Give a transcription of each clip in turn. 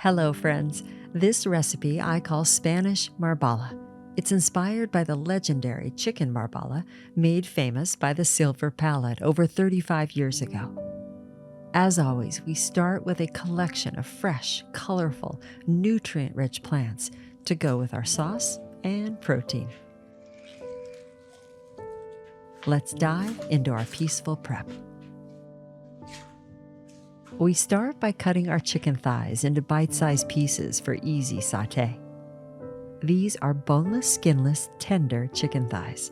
Hello, friends. This recipe I call Spanish Marbella. It's inspired by the legendary Chicken Marbella, made famous by the Silver Palate over 35 years ago. As always, we start with a collection of fresh, colorful, nutrient-rich plants to go with our sauce and protein. Let's dive into our peaceful prep. We start by cutting our chicken thighs into bite-sized pieces for easy sauté. These are boneless, skinless, tender chicken thighs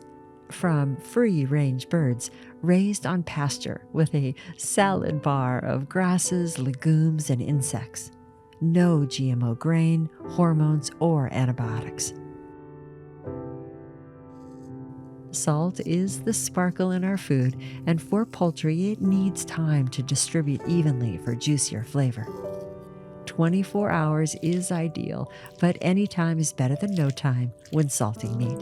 from free-range birds raised on pasture with a salad bar of grasses, legumes, and insects. No GMO grain, hormones, or antibiotics. Salt is the sparkle in our food, and for poultry, it needs time to distribute evenly for juicier flavor. 24 hours is ideal, but any time is better than no time when salting meat.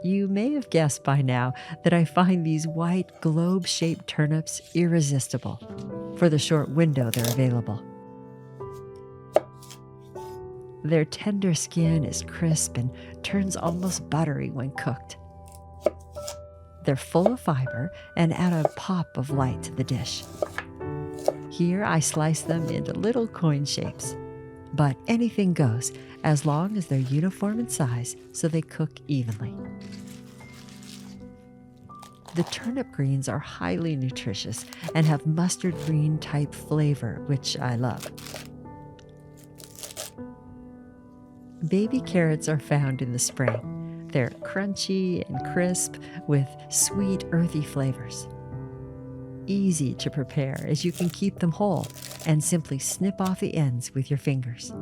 You may have guessed by now that I find these white globe-shaped turnips irresistible for the short window they're available. Their tender skin is crisp and turns almost buttery when cooked. They're full of fiber and add a pop of light to the dish. Here I slice them into little coin shapes, but anything goes as long as they're uniform in size so they cook evenly. The turnip greens are highly nutritious and have mustard green type flavor, which I love. Baby carrots are found in the spring. They're crunchy and crisp with sweet, earthy flavors. Easy to prepare as you can keep them whole and simply snip off the ends with your fingers.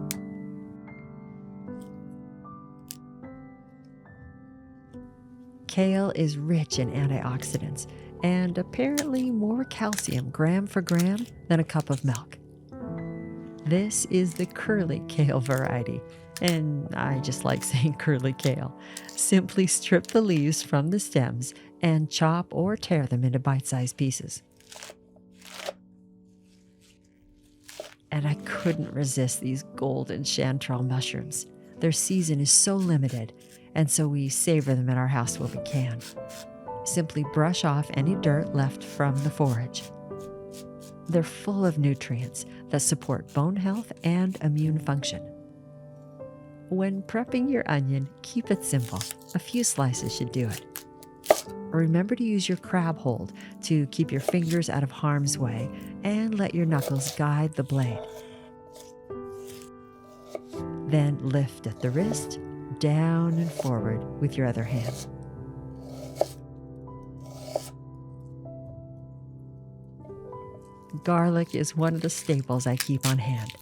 Kale is rich in antioxidants and apparently more calcium gram for gram than a cup of milk. This is the Curly Kale variety, and I just like saying Curly Kale. Simply strip the leaves from the stems and chop or tear them into bite-sized pieces. And I couldn't resist these golden Chantrelle mushrooms. Their season is so limited, and so we savor them in our house when we can. Simply brush off any dirt left from the forage. They're full of nutrients that support bone health and immune function. When prepping your onion, keep it simple. A few slices should do it. Remember to use your crab hold to keep your fingers out of harm's way and let your knuckles guide the blade. Then lift at the wrist, down and forward with your other hand. Garlic is one of the staples I keep on hand,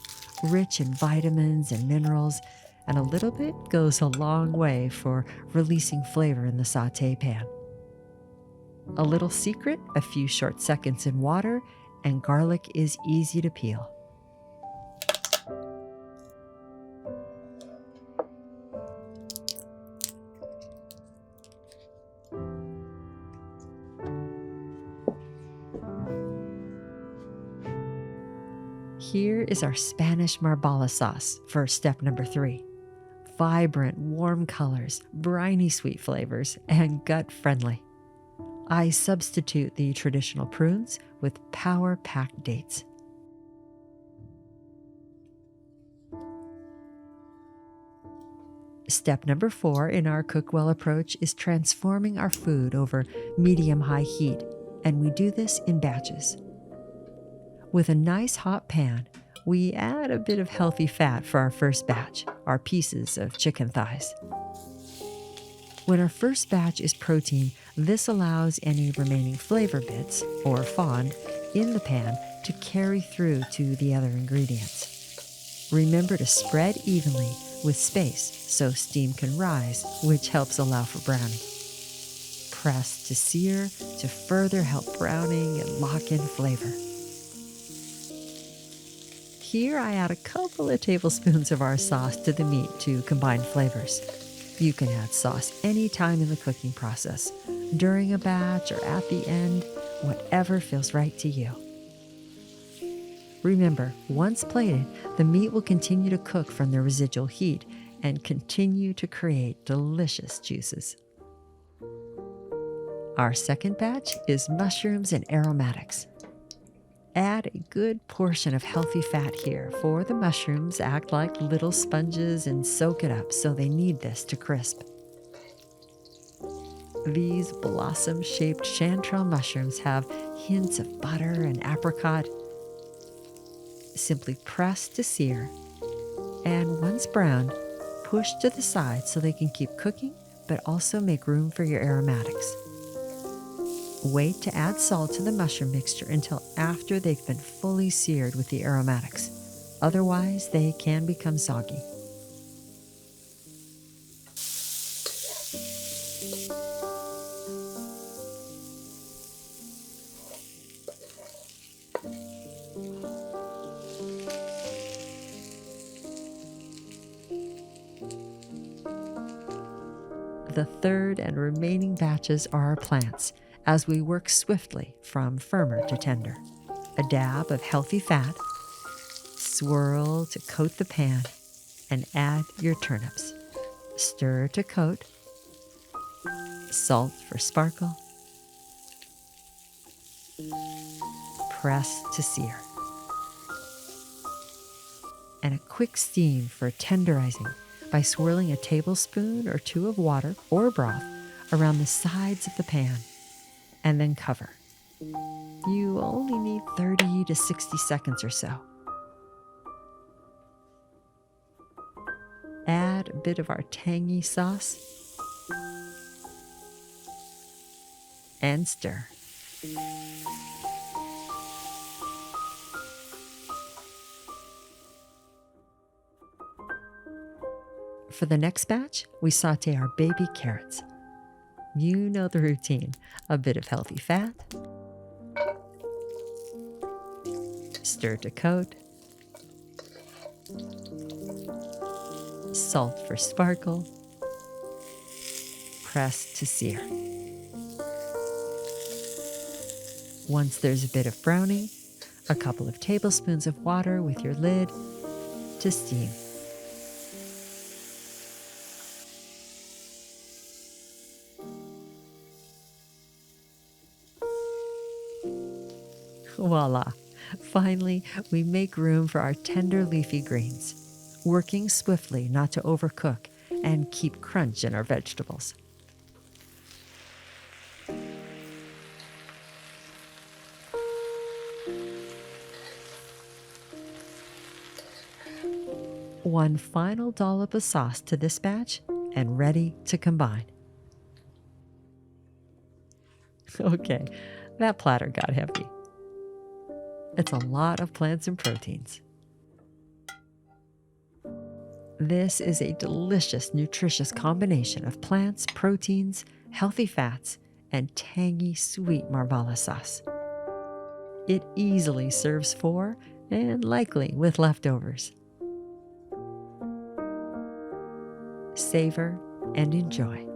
rich in vitamins and minerals, and a little bit goes a long way for releasing flavor in the sauté pan. A little secret, a few short seconds in water, and garlic is easy to peel. Here is our Spanish Marbella sauce for step number 3. Vibrant, warm colors, briny-sweet flavors, and gut-friendly. I substitute the traditional prunes with power-packed dates. Step number 4 in our cook well approach is transforming our food over medium-high heat, and we do this in batches. With a nice hot pan, we add a bit of healthy fat for our first batch, our pieces of chicken thighs. When our first batch is protein, this allows any remaining flavor bits, or fond, in the pan to carry through to the other ingredients. Remember to spread evenly with space so steam can rise, which helps allow for browning. Press to sear to further help browning and lock in flavor. Here I add a couple of tablespoons of our sauce to the meat to combine flavors. You can add sauce anytime in the cooking process, during a batch, or at the end, whatever feels right to you. Remember, once plated, the meat will continue to cook from the residual heat and continue to create delicious juices. Our second batch is mushrooms and aromatics. Add a good portion of healthy fat here, for the mushrooms act like little sponges and soak it up, so they need this to crisp. These blossom-shaped chanterelle mushrooms have hints of butter and apricot. Simply press to sear, and once browned, push to the side so they can keep cooking, but also make room for your aromatics. Wait to add salt to the mushroom mixture until after they've been fully seared with the aromatics. Otherwise, they can become soggy. The third and remaining batches are our plants, as we work swiftly from firmer to tender. A dab of healthy fat, swirl to coat the pan, and add your turnips. Stir to coat, salt for sparkle, press to sear. And a quick steam for tenderizing by swirling a tablespoon or two of water or broth around the sides of the pan, and then cover. You only need 30 to 60 seconds or so. Add a bit of our tangy sauce and stir. For the next batch, we saute our baby carrots. You know the routine: a bit of healthy fat, stir to coat, salt for sparkle, press to sear. Once there's a bit of browning, a couple of tablespoons of water with your lid to steam. Voila! Finally, we make room for our tender leafy greens, working swiftly not to overcook and keep crunch in our vegetables. One final dollop of sauce to this batch and ready to combine. Okay, that platter got heavy. It's a lot of plants and proteins. This is a delicious, nutritious combination of plants, proteins, healthy fats, and tangy, sweet Marbella sauce. It easily serves for, and likely with, leftovers. Savor and enjoy.